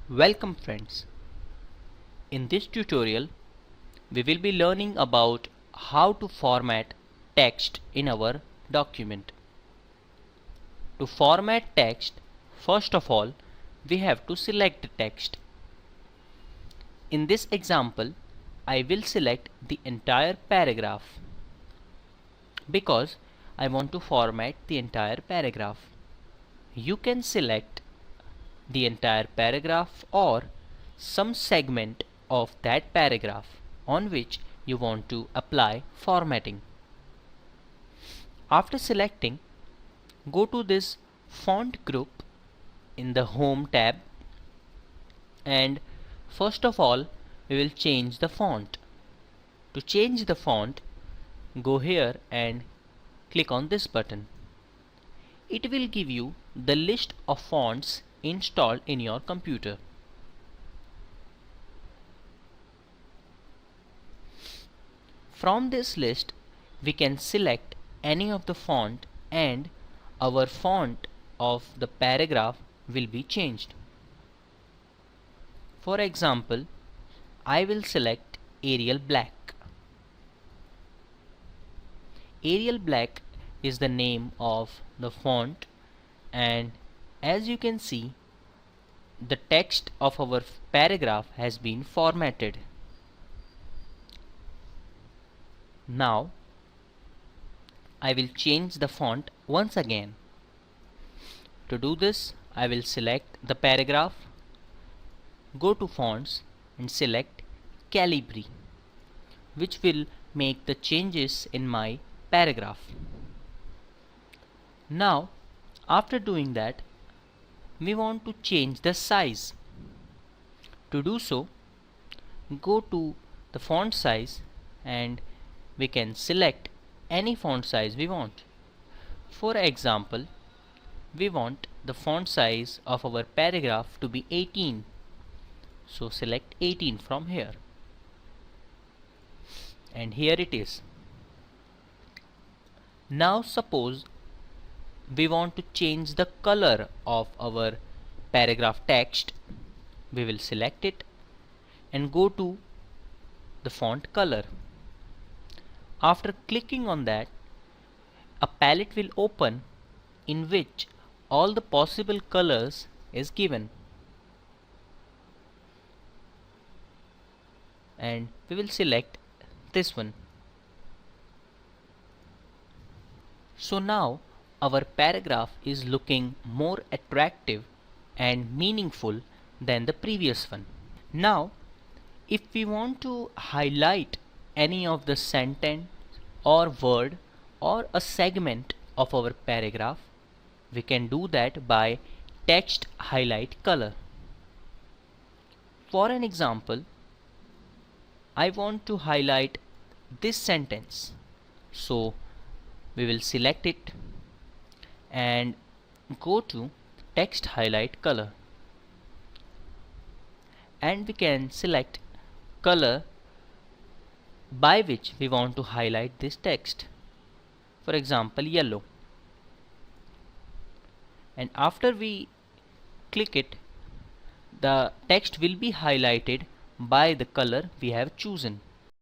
Welcome friends. In this tutorial, we will be learning about how to format text in our document. To format text, first of all, we have to select the text. In this example, I will select the entire paragraph because I want to format the entire paragraph. You can select the entire paragraph or some segment of that paragraph on which you want to apply formatting. After selecting, go to this font group in the Home tab, and first of all we will change the font. To change the font, go here and click on this button. It will give you the list of fonts installed in your computer. From this list, we can select any of the font and our font of the paragraph will be changed. For example, I will select Arial Black. Arial Black is the name of the font, and as you can see, the text of our paragraph has been formatted. Now I will change the font once again. To do this, I will select the paragraph, go to fonts and select Calibri, which will make the changes in my paragraph. Now, after doing that, we want to change the size. To do so, go to the font size and we can select any font size we want. For example, we want the font size of our paragraph to be 18. So select 18 from here. And here it is. Now suppose we want to change the color of our paragraph text. We will select it and go to the font color. After clicking on that, a palette will open in which all the possible colors is given, and we will select this one. So now our paragraph is looking more attractive and meaningful than the previous one. Now if we want to highlight any of the sentence or word or a segment of our paragraph, we can do that by text highlight color. For an example, I want to highlight this sentence, so we will select it and go to text highlight color, and we can select color by which we want to highlight this text. For example, yellow. And after we click it, the text will be highlighted by the color we have chosen.